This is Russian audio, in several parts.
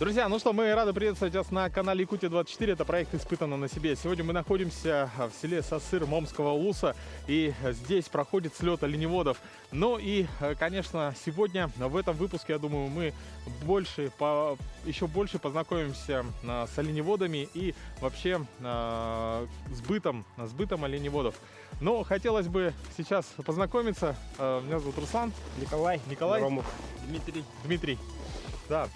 Друзья, ну что, мы рады приветствовать вас на канале Якутия-24. Это проект «Испытано на себе». Сегодня мы находимся в селе Сасыр Момского улуса. И здесь проходит слет оленеводов. Ну и, конечно, сегодня в этом выпуске, я думаю, мы еще больше познакомимся с оленеводами и вообще с бытом оленеводов. Но хотелось бы сейчас познакомиться. Меня зовут Руслан. Николай. Ромов. Дмитрий. Да.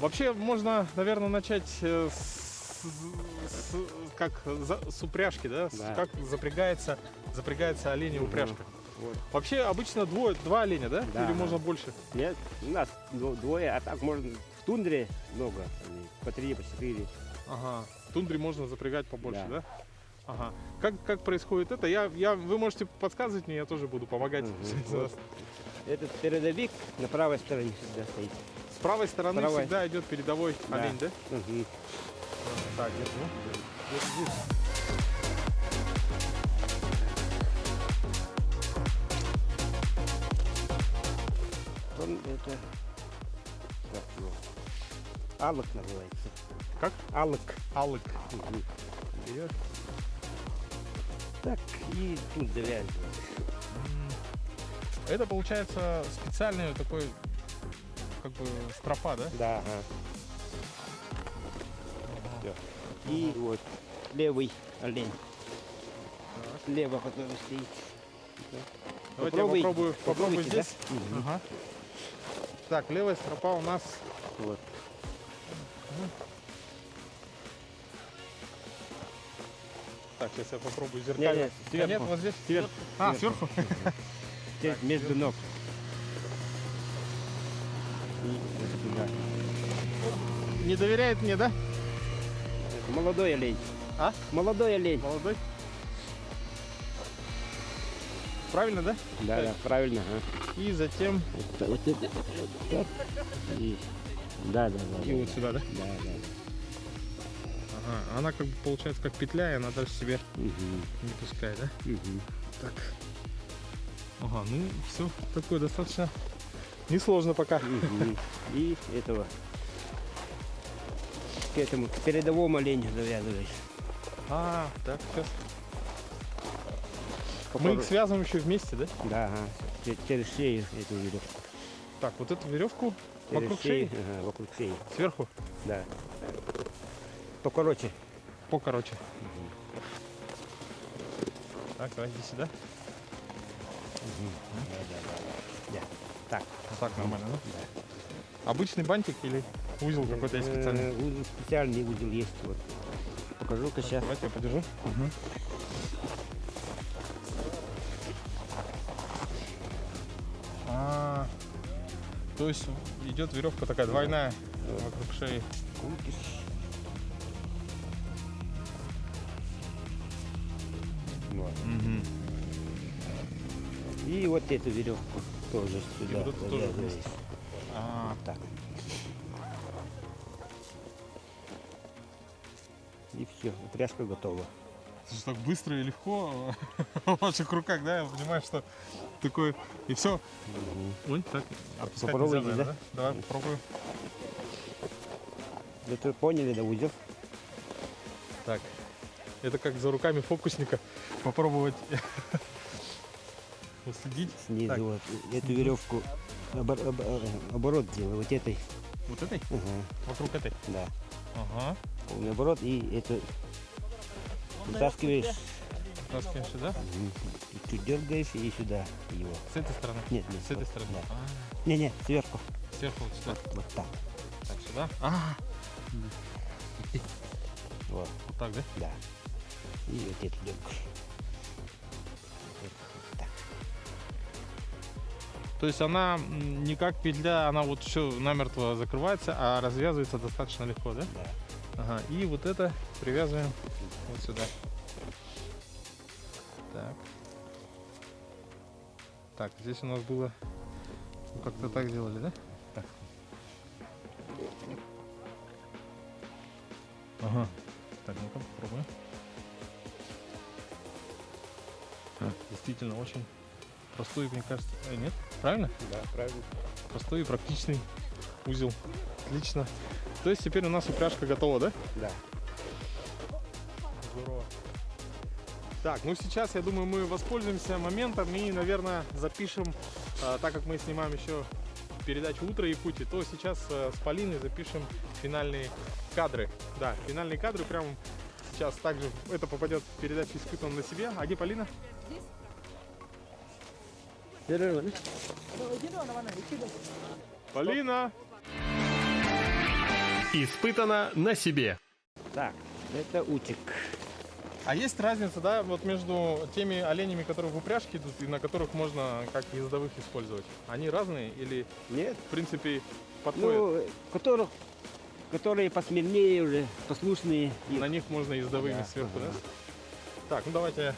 Вообще можно, наверное, начать с упряжки, да? Да. Как запрягается оленя упряжка. Вот. Вообще обычно два оленя, да? Да. Или можно больше? Нет, у нас двое, а так можно в тундре много, по 3, по 4. Ага. В тундре можно запрягать побольше, да? Да. Ага. Как происходит это? Вы можете подсказывать мне, я тоже буду помогать. Вот. Этот передовик на правой стороне всегда стоит. С правой стороны Правой. всегда идет передовой олень, да? Угу. Так, держу. Он это... Как его? Алык называется. Как? Алык. Алык. Угу. Берешь. Так, и тут завязываешь. Это получается специальный такой, как бы, стропа, да? Да, ага. Всё. И вот левый олень. Слева, который стоит. Давайте я попробую попробуйте, здесь. да? Мгм. Ага. Так, левая стропа у нас. Вот. Так, сейчас я попробую зеркально. Нет, сверху. Нет, вот здесь. Сверху. Сверху. Здесь между ног. И вот сюда. Не доверяет мне, да? Это молодой олень. А? Молодой олень. Молодой. Правильно, да? Да, да, правильно. Ага. И затем Вот это. Вот так. И... Да, да, да. и вот сюда, да? Да, да. Ага. Она как бы получается как петля, и она даже себе Угу. не пускает, да? Угу. Так. Ага, ну все такое достаточно несложно пока. Угу. И этого. К этому, к передовому оленю завязываешь. Так, сейчас. Мы их связываем еще вместе, да? Да, ага. Через шею эту веревку. Так, вот эту веревку Через вокруг шеи, Ага, вокруг шеи. сверху, Да. Покороче. покороче. Так, давай иди сюда. Да. Так. Вот так нормально, да? Да. Обычный бантик или узел какой-то есть специальный? Узел, специальный узел есть. Вот. Покажу-ка сейчас. Давайте я подержу. То есть идет веревка такая двойная вокруг шеи. Вот. И вот эту веревку тоже сюда вот эту тоже завязываешь. вместе. Вот так. И все, упряжка готова. Слушай, так быстро и легко в ваших руках, да? Я понимаю, что такое и все. Ой, так, отпускать Попробуйте, нельзя, да? наверное, да? Давай попробую. Это поняли, да, узел? Так, это как за руками фокусника попробовать уследить. Снизу Так, вот эту веревку оборот делай, вот этой. вот этой? Ага, Вокруг этой? да. Ага. Полный оборот и это вытаскиваешь, Таскиваешь сюда? и чуть дергаешь и сюда его. С этой стороны? Нет, С этой вот, стороны? да. А, Не, сверху. сверху вот сюда. Вот так. Так, сюда? Вот, Вот так, да? да. И вот эту дергаешь. Вот так. То есть она не как петля, она вот все намертво закрывается, а развязывается достаточно легко, да? Да. Ага, и вот это привязываем вот сюда. Так. Так, здесь у нас было... Как-то так делали, да? Так. Ага. Так, ну-ка, попробуем. Действительно очень простой, мне кажется. Нет? Правильно? Да, правильно. Простой и практичный узел. Отлично. То есть теперь у нас упряжка готова, да? Да. Здорово. Так, ну сейчас, я думаю, мы воспользуемся моментом и, наверное, запишем, так как мы снимаем еще передачу «Утро Якутии», то сейчас с Полиной запишем финальные кадры. Да, финальные кадры прямо сейчас также это попадет в передачу «Испытан на себе». А где Полина? Полина! Испытана на себе. Так, это утик. А есть разница, да, вот между теми оленями, которые в упряжке идут и на которых можно как ездовых использовать? Они разные или, Нет? в принципе, подходят? Ну, которые посмирнее уже, послушные. На них можно ездовыми Да, сверху, ага. да? Так, ну давайте.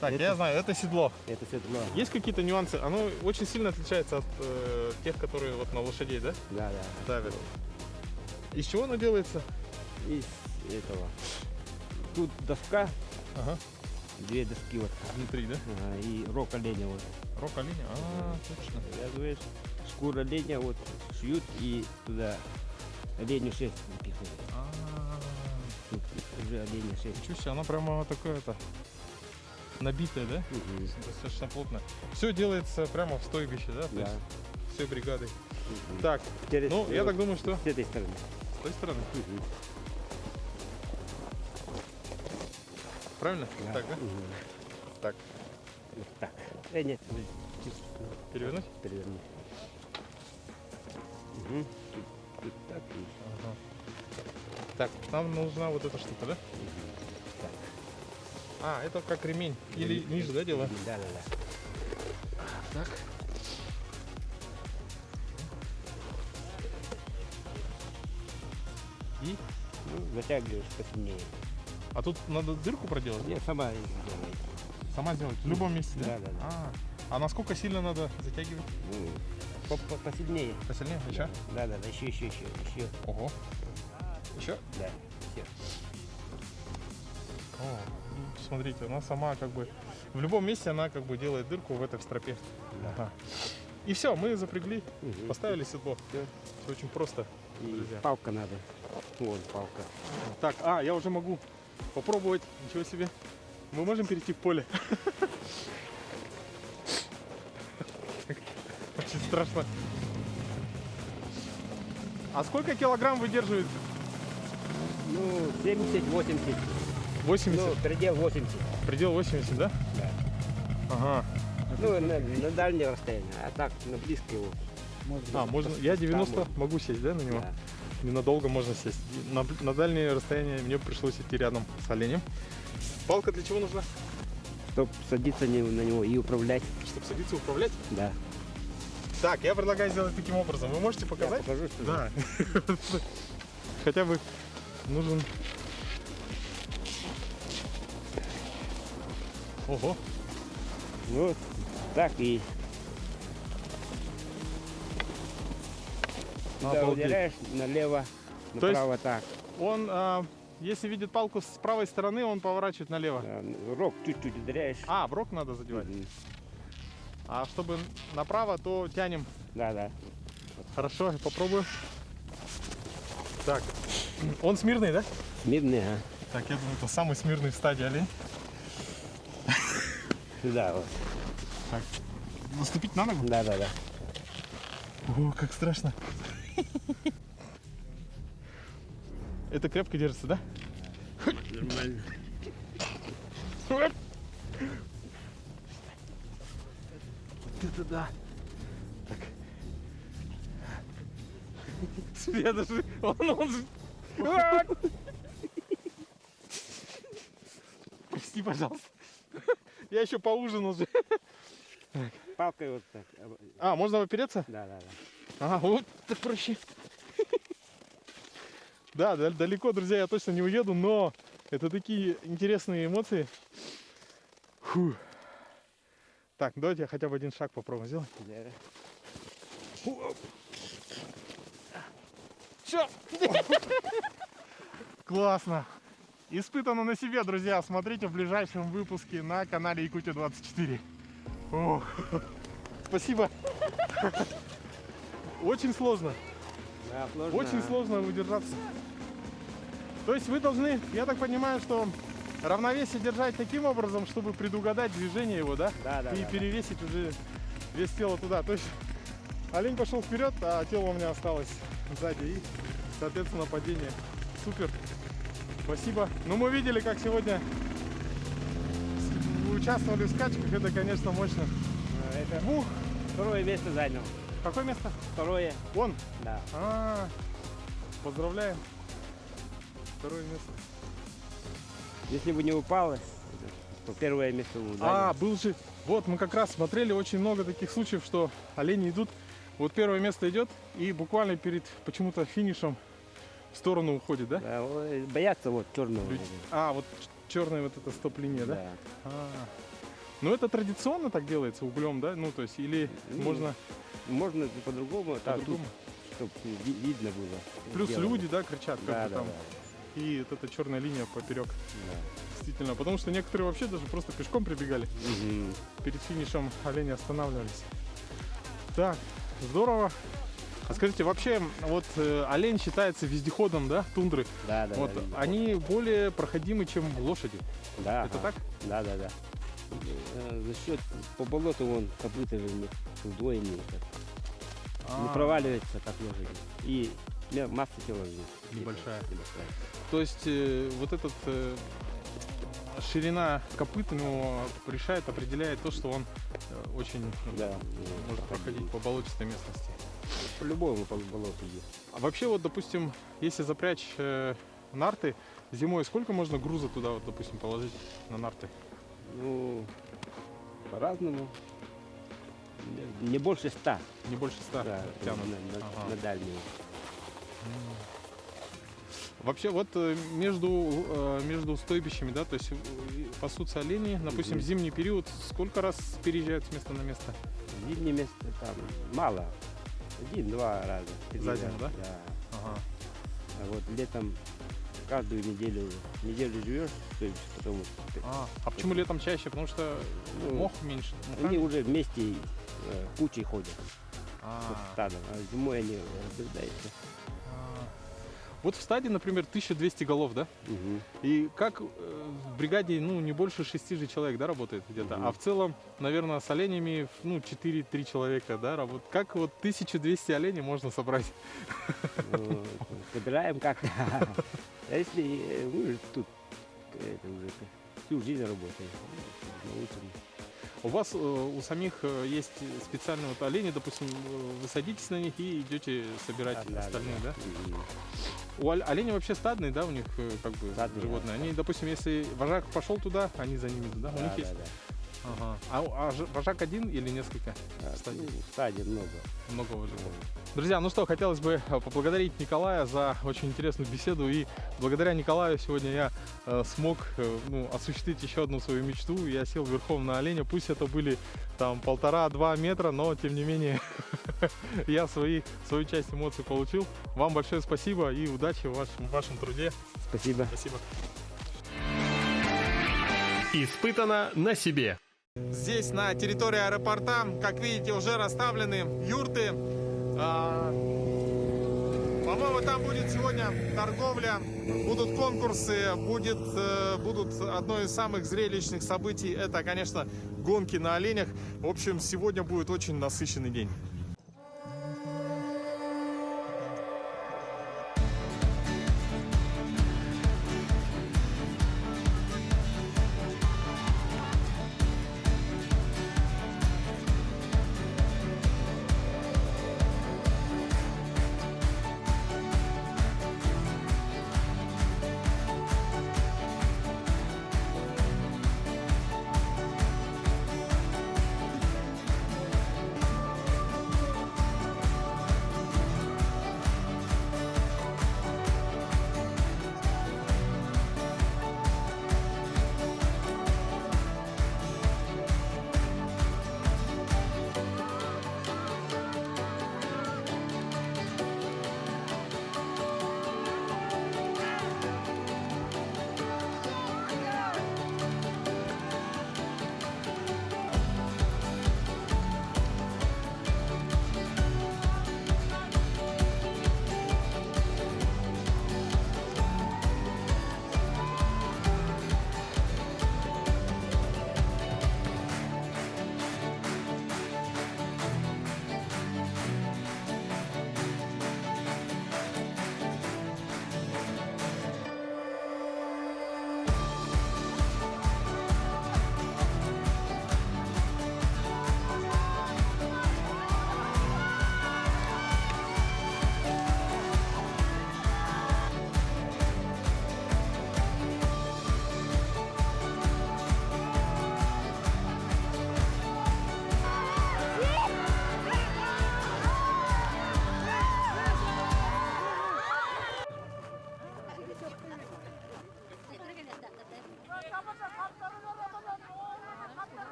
Так, Это- я знаю, это седло. Это седло. Есть какие-то нюансы? Оно очень сильно отличается от тех, которые вот на лошадей, да, Да, да. давят. Из чего оно делается? Из этого. Тут доска, Ага, две доски вот. внутри, да? Ага, и рог оленя вот. Рог оленя? А, точно. Связываешь, шкура оленя вот шьют и туда оленю шерсть напихивают. А, Тут уже оленя шерсть. ничего себе, оно прямо такое-то набитое, да? Мгм. Достаточно плотно. Все делается прямо в стойбище, да? То Да. есть все бригадой. Мгм. Так, Через- ну я вот так думаю, что с этой стороны. с той стороны. Мгм. Правильно? Да. Так, да? Мгм. Так, Вот так. Нет, чуть перевернуть? переверни. Мгм. Тут так и Ага. Так, нам нужна вот эта штука, да? так. А, это как ремень. Или ниже, да, дело? Да, да, да. Так. И? Ну, затягиваешь посильнее. А тут надо дырку проделать? Нет, сама делает. Сама сделать? В любом месте, да? Да, да, да. А насколько сильно надо затягивать? Ну, посильнее. Посильнее? Еще? Да, да, да, еще. Ого. Еще? Да, все. О, ну, смотрите, она сама как бы в любом месте она как бы делает дырку в этой стропе. Да. Ага. И все, мы запрягли, Мгм. поставили седло. Всё. Все очень просто, И друзья. палка надо. Вон палка. Так, я уже могу попробовать. Ничего себе. Мы можем перейти в поле. Очень страшно. А сколько килограмм выдерживает? Ну, 70-80. 80? Ну, предел 80. Предел 80, да? Да. Ага. Ну, на дальнее расстояние, а так на близкое вот. Можно. Я 90 Там могу сесть, да, на него? Да. Ненадолго можно сесть. На дальнее расстояние мне пришлось идти рядом с оленем. Палка для чего нужна? Чтоб садиться на него и управлять. Чтобы садиться и управлять? Да. Так, я предлагаю сделать таким образом. Вы можете Я показать? покажу, что Да. Хотя бы нужен... Ого. Вот так и туда Обалдеть. ударяешь налево, То есть- направо так. Он, если видит палку с правой стороны, он поворачивает налево. Да, рог чуть-чуть ударяешь. А, в рог надо задевать. Мгм. А чтобы направо, то тянем. Да, да. Хорошо, я попробую. Так, он смирный, да? Смирный, а? Так, я думаю, это самый смирный в стадии олень. Сюда вот. Так, наступить на ногу? Да, да, да. О, как страшно. Это крепко держится, да? Нормально. Это да. Так. Я даже... Он же... Прости, пожалуйста. Я еще поужинал же. Палкой вот так. Можно опереться? Да, да, да. Ага, вот так проще. Да, далеко, друзья, я точно не уеду, но это такие интересные эмоции. Фу. Так, давайте я хотя бы один шаг попробую сделать. Да. Все. Классно. Испытано на себе, друзья. Смотрите в ближайшем выпуске на канале Якутия 24. Ох. Спасибо. Очень сложно. Да, сложно. Очень сложно удержаться. То есть вы должны, я так понимаю, что равновесие держать таким образом, чтобы предугадать движение его, да? Да, да, И да, перевесить уже вес тела туда. То есть олень пошел вперед, а тело у меня осталось сзади. И, соответственно, падение. Супер. Спасибо. Ну, мы видели, как сегодня вы участвовали в скачках. Это, конечно, мощно. Это Двух. второе место занял. Какое место? Второе, Он. да. Поздравляем. Второе место. Если бы не упало, то первое место бы занял. Был же. Вот мы как раз смотрели очень много таких случаев, что олени идут. Вот первое место идет и буквально перед почему-то финишем в сторону уходит, да? Да, боятся вот черного. Люди. Вот черная вот эта стоп-линия, да? Да. Ну это традиционно так делается углем, да? Ну то есть или Ну, можно Можно по-другому, так, по-другому. чтобы видно было. Плюс сделано. люди, да, кричат, как Да, бы да, там. да, И вот эта черная линия поперек. да. Действительно. Потому что некоторые вообще даже просто пешком прибегали. Мгм. Перед финишем олени останавливались. Так, здорово. А скажите, вообще, вот олень считается вездеходом, да, тундры. Да, да, Вот да. они более проходимы, чем лошади. Да, Это ага. так? Да, да, да. За счет по болоту вон копыта же не вдвое не проваливается, как лошади. И масса тела же Небольшая. небольшая. То есть вот этот ширина копыт ну, решает, определяет то, что он очень Да. может проходить по болотистой местности. По-любому по болоту есть. А вообще, вот, допустим, если запрячь нарты, зимой сколько можно груза туда, вот, допустим, положить на нарты? Ну, по-разному. Не больше 100. Не больше 100 Да, тянут. на Ага. дальнюю. Вообще вот между стойбищами, да, то есть пасутся олени, допустим, в Мгм. зимний период сколько раз переезжают с места на место? Зимнее место там мало. 1-2 раза. За зиму, да? Да. Ага. А вот летом каждую неделю живешь, то есть потом А почему летом чаще? Потому что Ну, мох меньше. они уже вместе кучей ходят А, вот стадом, а зимой они разбредаются. а. Вот в стаде, например, 1200 голов, да? Мгм. И как в бригаде, ну, не больше 6 же человек, да, работает где-то. Мгм. А в целом, наверное, с оленями, ну, 4-3 человека, да, работают. Как вот 1200 оленей можно собрать? Ну, собираем как-то. А если мы тут это уже всю жизнь работаем, научим. У вас у самих есть специальные вот олени, допустим, вы садитесь на них и идете собирать остальные, да? Мгм. У оленей вообще стадные, да, у них как бы Стадные, животные. Они, допустим, если вожак пошел туда, они за ними туда, у них Да, есть. да, да. Ага. Вожак один или несколько? Стадий? Ну, в стаде много. Много вожаков. Друзья, ну что, хотелось бы поблагодарить Николая за очень интересную беседу. И благодаря Николаю сегодня я смог осуществить еще одну свою мечту. Я сел верхом на оленя. Пусть это были там 1,5-2 метра, но тем не менее я свою часть эмоций получил. Вам большое спасибо и удачи в вашем труде. Спасибо. Спасибо. Испытано на себе. Здесь, на территории аэропорта, как видите, уже расставлены юрты. По-моему, там будет сегодня торговля, будут конкурсы, будут одно из самых зрелищных событий. Это, конечно, гонки на оленях. В общем, сегодня будет очень насыщенный день.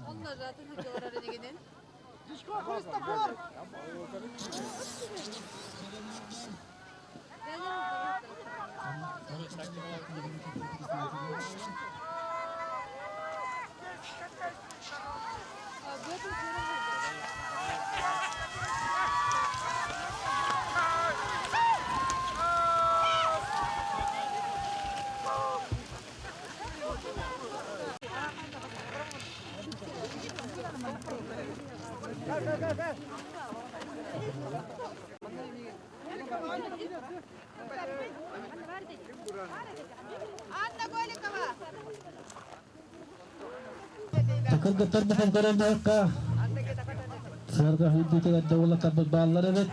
Onlar zaten gidiyorlar oraya gidin. Anna Golikova. Takıldıklar mısın karanlıkta? Sarga hüddütü davula tabi bağlar evet.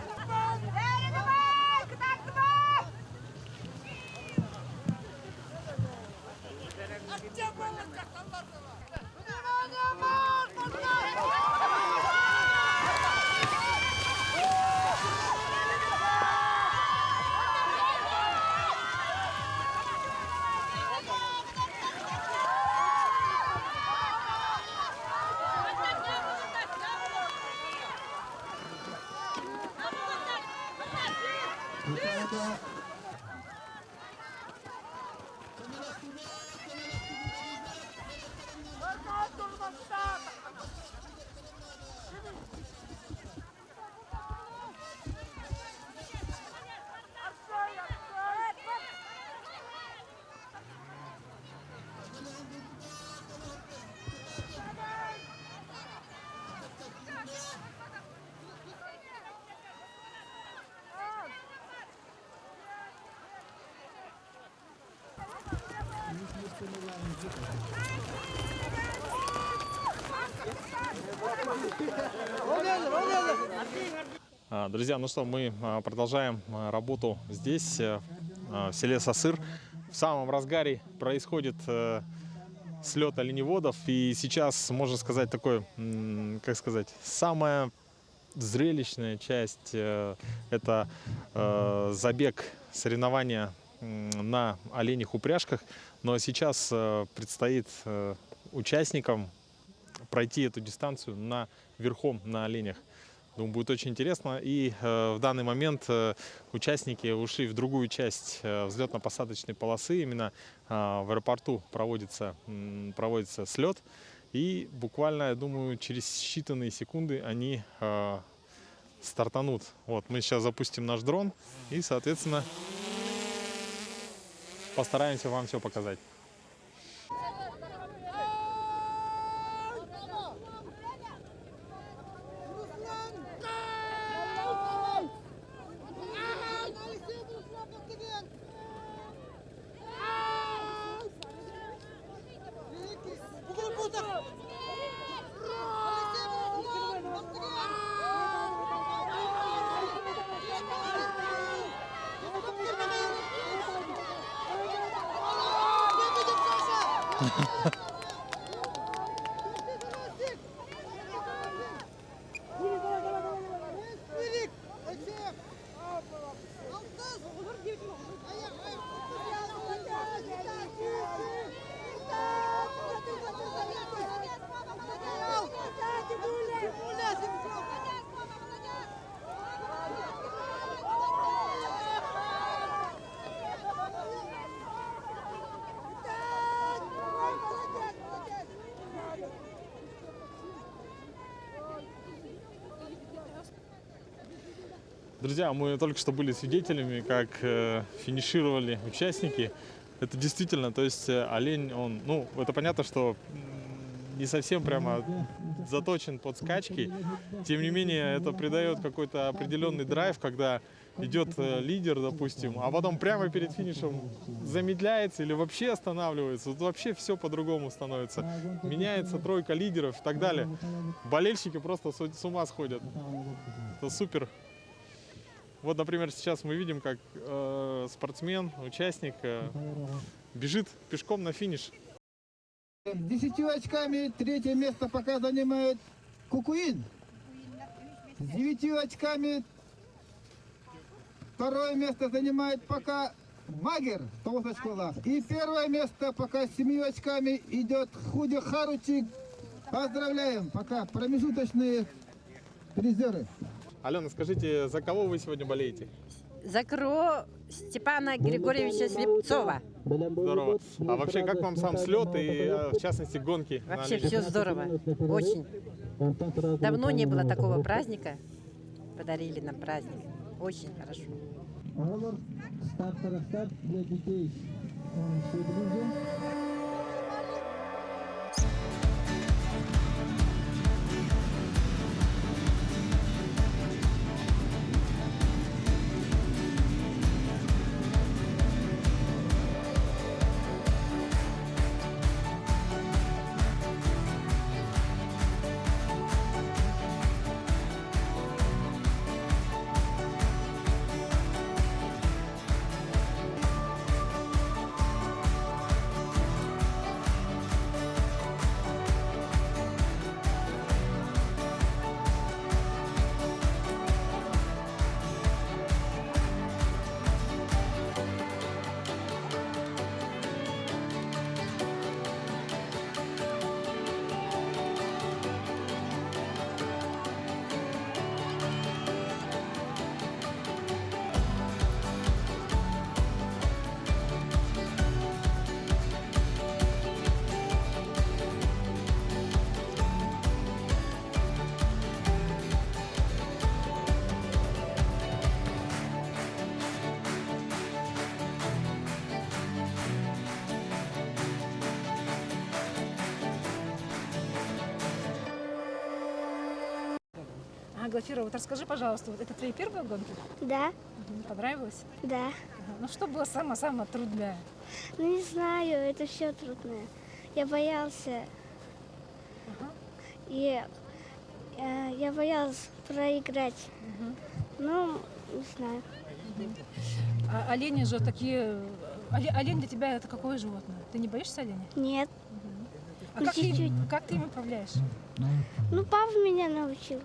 Друзья, ну что, мы продолжаем работу здесь, в селе Сосыр. В самом разгаре происходит слет оленеводов. И сейчас, можно сказать, такой, как сказать, самая зрелищная часть – это забег, соревнования на оленях упряжках. Но сейчас предстоит участникам пройти эту дистанцию верхом на оленях. Думаю, будет очень интересно. И в данный момент участники ушли в другую часть взлетно-посадочной полосы. Именно в аэропорту проводится слет. И буквально, я думаю, через считанные секунды они стартанут. Вот, мы сейчас запустим наш дрон и, соответственно, постараемся вам все показать. Друзья, мы только что были свидетелями, как финишировали участники. Это действительно, то есть олень, он, ну, это понятно, что не совсем прямо заточен под скачки. Тем не менее, это придает какой-то определенный драйв, когда идет лидер, допустим, а потом прямо перед финишем замедляется или вообще останавливается. Вот вообще все по-другому становится. Меняется тройка лидеров и так далее. Болельщики просто с ума сходят. Это супер. Вот, например, сейчас мы видим, как спортсмен, участник бежит пешком на финиш. 10 очками третье место пока занимает Кукуин. С 9 очками второе место занимает пока Магер, 108 очков. И первое место пока с 7 очками идет Худи Харучик. Поздравляем, пока промежуточные призеры. Алена, скажите, за кого вы сегодня болеете? За КРО Степана Григорьевича Слепцова. Здорово. А вообще, как вам сам слет и, в частности, гонки? на Вообще оленях? все здорово. Очень. Давно не было такого праздника. Подарили нам праздник. Очень хорошо. Олар старт для детей. Глафира, вот расскажи, пожалуйста, вот это твои первые гонки? Да, Понравилось? да. Ага. Ну что было самое-самое трудное? Ну не знаю, это все трудное. Я боялся. И я боялась проиграть. Ну, не знаю. А олени же такие... Олень для тебя это какое животное? Ты не боишься оленя? Нет. А Ну, чуть-чуть. как ты им управляешь? Ну, папа меня научил.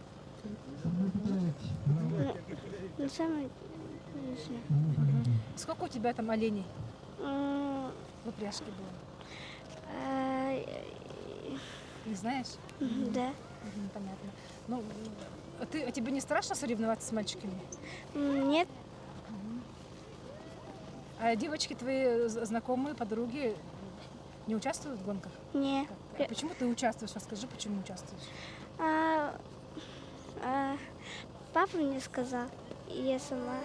Ну, самое, не знаю. Сколько у тебя там оленей М, в упряжке было? э, Не знаешь? Да. Понятно. Ну, а тебе не страшно соревноваться с мальчиками? Нет, А девочки твои знакомые, подруги не участвуют в гонках? не. А почему ты участвуешь? Расскажи, почему участвуешь? А, папа мне сказал, и я сама.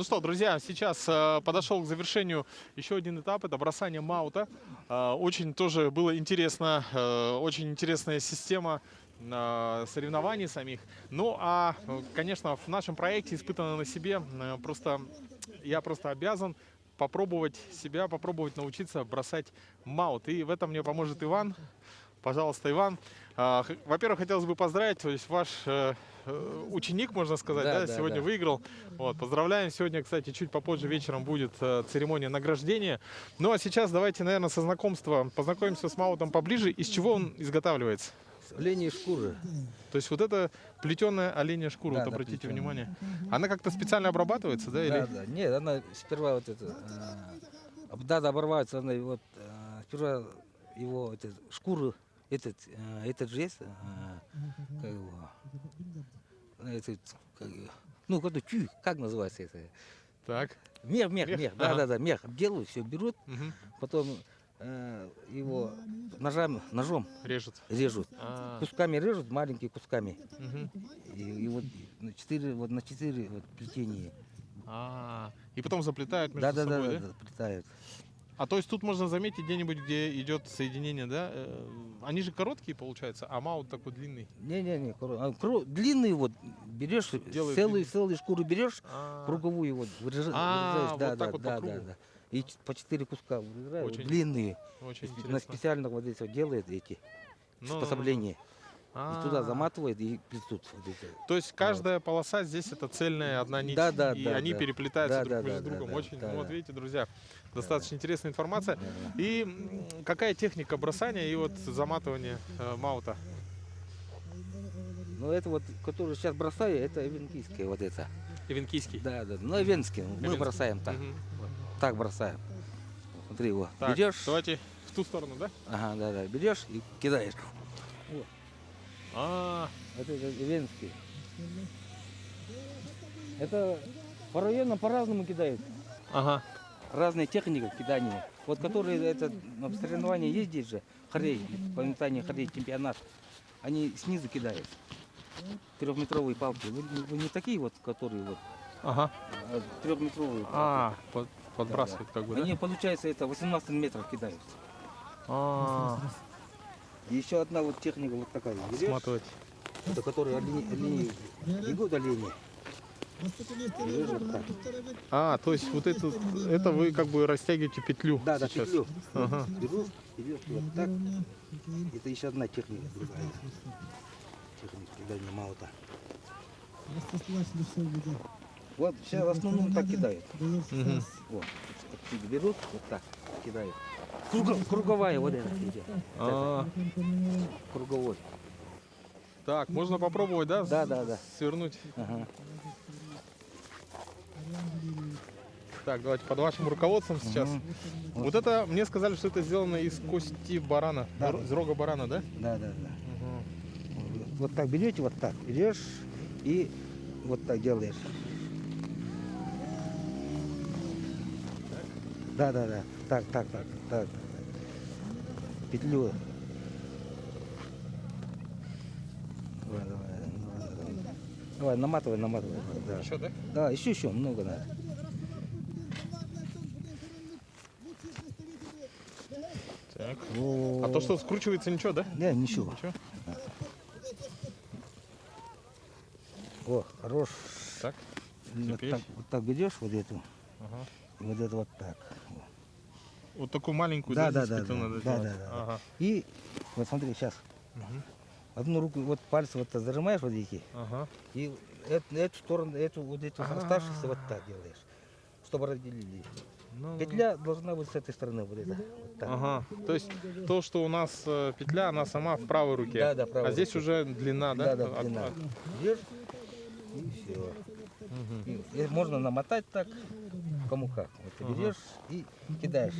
Ну что, друзья, сейчас подошел к завершению еще один этап. Это бросание маута. Очень тоже было интересно, очень интересная система соревнований самих. Ну, а, конечно, в нашем проекте «Испытано на себе» я просто обязан попробовать себя, попробовать научиться бросать маут. И в этом мне поможет Иван. Пожалуйста, Иван. Во-первых, хотелось бы поздравить, то есть ваш ученик, можно сказать, да, сегодня выиграл. Вот, поздравляем. Сегодня, кстати, чуть попозже вечером будет церемония награждения. Ну а сейчас давайте, наверное, со знакомства познакомимся с маутом поближе. Из чего он изготавливается? Оленьи шкуры. То есть вот это плетеная оленья шкура, Да, вот да, обратите плетеная. внимание. Она как-то специально обрабатывается, да? Или... Да. Нет, она сперва вот это, обрывается, она вот, сперва его, шкуру, этот жест, как его, как называется это? Так. Мех, Ага. мех. Делают, все берут, Мгм. потом его ножом Режет. режут. А, Кусками режут, маленькими кусками. мгм. И вот на 4 вот плетения. И потом заплетают между собой, да? плетают. А то есть тут можно заметить где-нибудь, где идет соединение, да? Они же короткие, получается, а маут такой длинный. Не, длинный вот берешь, Делают целую шкуру берешь, А, круговую вот вырезаешь, вот так вот по кругу. И по 4 куска вырезаешь, вот Очень длинные. Очень На интересно. специально вот эти вот делают эти Ну, приспособления. А, И туда заматывают и плетут. Вот эти. То есть каждая полоса здесь это цельная одна нить, Да, и они переплетаются друг Да, между да, другом. да, Очень, да, ну вот да. видите, друзья, достаточно интересная информация. Да. И какая техника бросания и вот заматывания маута? Но это вот, который сейчас бросаю, это эвенкийская вот это. Ивенкийский. Да. Ну, эвенский. Мы Эвенский. бросаем так. Мгм. Так бросаем. Смотри его. Так, Берешь. давайте в ту сторону, да? Ага, да. Берешь и кидаешь. А, Это эвенский. Это по районам по-разному кидают. ага. Разные техники кидания. Вот которые это на соревнования ездят же, хорей, по метанию хорей, чемпионат, они снизу кидают. 3-метровые палки. Вы не такие вот, которые вот, Ага. а 3-метровые. Подбрасывают как бы, да? Они, получается, это 18 метров кидают. А, И еще одна вот техника вот такая. Берешь, сматывать. это которые олени, бегут олени. Берешь вот так. То есть вот это вы как бы растягиваете петлю Да, сейчас. петлю. Ага. Беру, идешь вот так. Это еще одна техника другая. Техника кидания маута. Вот сейчас в основном так кидают. Мгм. Вот. Отсюда берут, вот так кидают. Круговая вот эта идет. А, Круговой. так, можно попробовать, да? Да. Свернуть. Ага. Так, давайте под вашим руководством сейчас. Мгм. Вот это, мне сказали, что это сделано из кости барана, Да. из рога барана, да? Да. Вот так берете, вот так берешь и вот так делаешь. Да. Так. Петлю. Давай, наматывай. Да. Еще, да? Да, еще много надо. Так. Во. А то, что скручивается, ничего, да? Не, ничего. Ничего? О, хорош. Так. Вот Теперь? вот так берешь вот эту, Ага. и вот это вот так. Вот такую маленькую, Да, здесь да, петлю да, надо да, сделать? да. Ага. И вот смотри, сейчас. Мгм. Одну руку, вот пальцы вот так зажимаешь вот эти, Ага. и эту сторону, вот эти оставшиеся вот так делаешь, чтобы разделили. Ну, Петля должна быть с этой стороны вот это. Вот так. Ага. То есть то, что у нас петля, она сама в правой руке. Да, правой А здесь руке. уже длина, да? Да, От- длина. от- Берешь, и все. И можно намотать так, кому как. Вот ты берешь и кидаешь.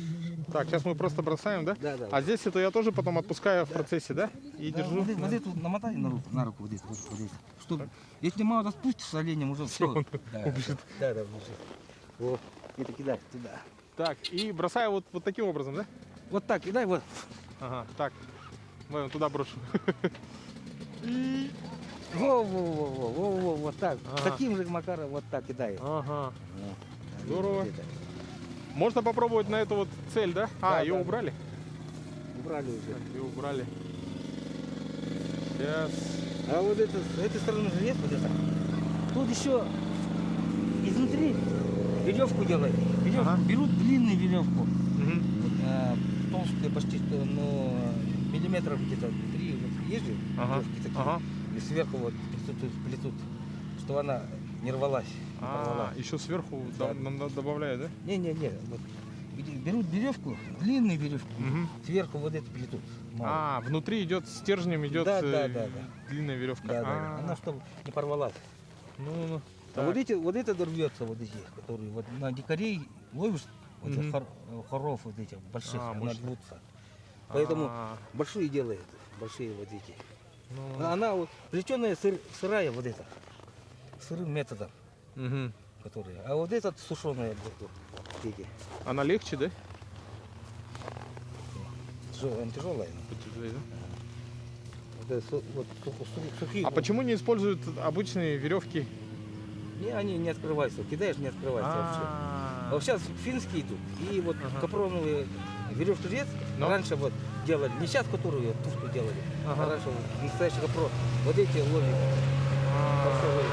Так, сейчас мы просто бросаем, да? Да. А здесь это я тоже потом отпускаю в процессе, да? И Да, держу. вот эту намотай на руку вот здесь. Чтобы, если мало спустишь с оленем, уже все. Да, убежит. Вот, это кидай туда. Так, и бросаю вот таким образом, да? Вот так, кидай, вот. Ага, так. Давай, туда брошу. Во, вот так. Ага. Таким же макаром вот так кидай. Ага. Вот. Здорово. Это, Можно попробовать на эту вот цель, да? Да, Ее да. убрали? убрали уже. Ее убрали. Сейчас. А вот это, с этой стороны же нет, вот это. Тут еще изнутри веревку делают. Веревку, Ага. берут длинную веревку. Мгм. Толстые почти что, ну, миллиметров где-то 3 вот есть же Ага. веревки такие. Ага. И сверху вот плетут, чтобы она не рвалась. Не порвала. Еще сверху Да. добавляют, да? Не, вот. Берут веревку, длинную веревку, Мгм. сверху вот это плетут. Мало. А, внутри идет стержнем идет Да, да. длинная веревка. Да, да. А, Она чтобы не порвалась. Ну. А вот это рвется, вот эти, которые вот на дикарей ловишь, вот этих Мгм. хоров вот этих больших, А, они мощных. рвутся. Поэтому А, большие делает, большие вот эти. ну, Она вот плетеная сырая вот эта, сырым методом, мгм. которые. А вот этот сушеная вот эти. Она легче, да? Она тяжелая. Потяжелее, да? Вот это сухие. А почему не используют обычные веревки? Не, они не открываются. Кидаешь, не открывается вообще. А А, вот сейчас финские тут. И вот Ага. капроновые веревки есть. Но? Раньше вот делали. Не сейчас, которые тушку делали. Ага. А раньше вот настоящий капрон. Вот эти ловили. а. Хорошо ловят.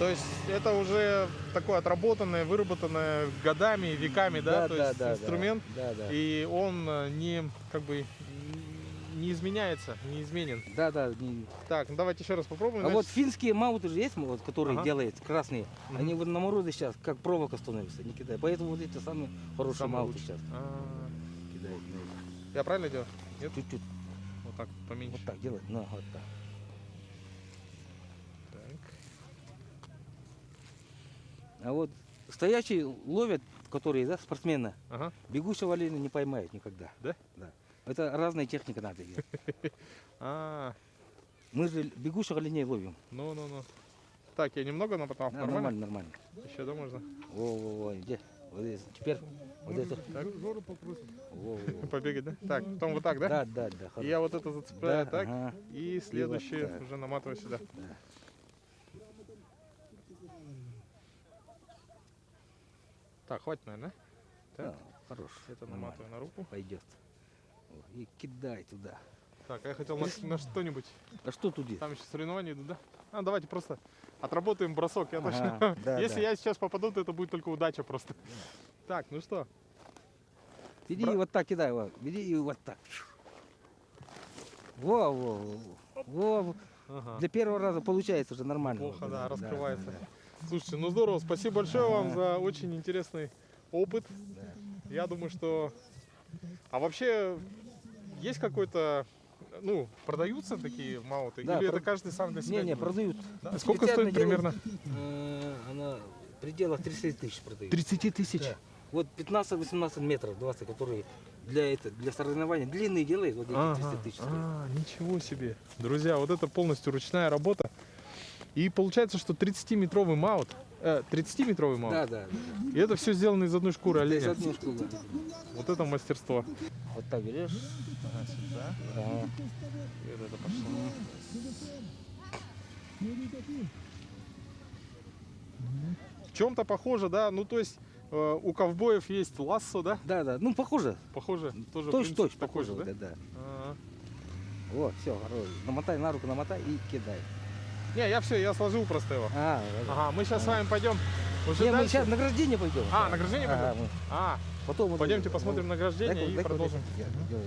То есть это уже такое отработанное, выработанное годами, веками, да? То есть инструмент, Да, да. и он не как бы не изменяется, не изменен. Да. Так, ну давайте еще раз попробуем. А Значит, вот финские мауты же есть, вот, которые Ага. делают красные. Мгм. Они вот на морозе сейчас как проволока становятся, не кидают. Поэтому вот эти самые хорошие самый мауты лучший. сейчас А, кидают. я правильно делаю? Нет? Чуть-чуть. Вот так, поменьше. Вот так делать. Ну, вот так. Так. А вот стоячие ловят, которые, да, спортсмены, Ага. бегущего оленя не поймают никогда. Да? Да. Это разная техника надо. А, Мы же бегущих оленей ловим. ну. Так, я немного намотал. Да, Нормально? нормально. Еще, да, можно? Во, где? Вот здесь. Теперь вот это. Так, Во. побегать, да? Так, потом вот так, да? Да. И я вот это зацепляю Да, так, ага. и следующее так. уже наматываю сюда. Так, хватит, наверное, да? Да, Так, хорош. это нормально. наматываю на руку. Пойдет. О, и кидай туда. Так, а я хотел на что-нибудь. А что тут есть? Там еще соревнования идут, да? А, давайте просто отработаем бросок. Я Ага, точно. да, Если да. я сейчас попаду, то это будет только удача просто. Так, ну что? Иди и вот так кидай, вот. Иди и вот так. Во. Ага. Для первого раза получается уже нормально. Плохо, да, раскрывается. да. Слушайте, ну здорово. Спасибо большое вам за очень интересный опыт. Я думаю, что... А вообще, есть какой-то... Ну, продаются такие мауты? Да, Или это каждый сам для себя Не, делает? продают. Да? Сколько Специально стоит примерно? Она в пределах 30 тысяч продают. 30 тысяч? Да. Вот 15-18 метров, 20, которые для соревнований длинные делают, вот эти 30 тысяч. стоят. Ничего себе. Друзья, вот это полностью ручная работа. И получается, что 30-метровый маут, 30-метровый маут, Да. и это все сделано из одной шкуры Из оленя. одной шкуры. Вот это мастерство. Вот так берешь. Ага, сюда. Ага. И вот это пошло. В чем-то похоже, да? Ну, то есть у ковбоев есть лассо, да? Да. Ну, похоже. Похоже? Тоже Точь принцип похоже. такой же, Да. А. Вот, все, намотай на руку, намотай и кидай. Не, я все, я сложил просто его. Да. Ага, мы сейчас с вами пойдем уже Не, мы дальше. сейчас награждение пойдем. А, награждение Ага, пойдем? мы А, потом вот пойдемте это, посмотрим ну, награждение дай-ка, и дай-ка вот продолжим. это. Делай.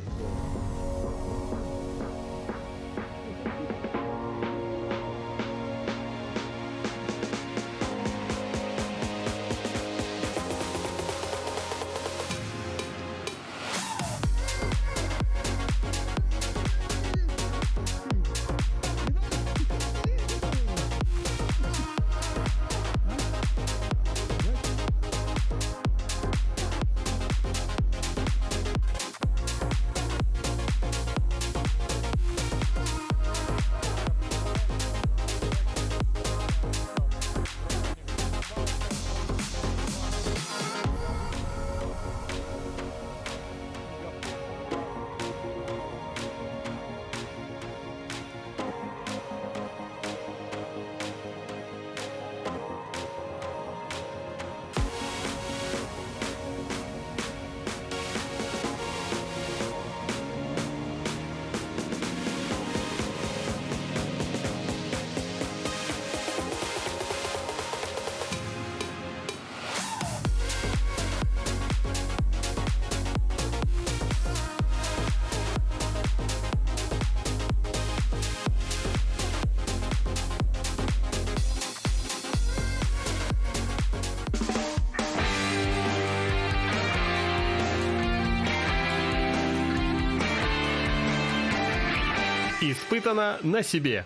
Испытано на себе.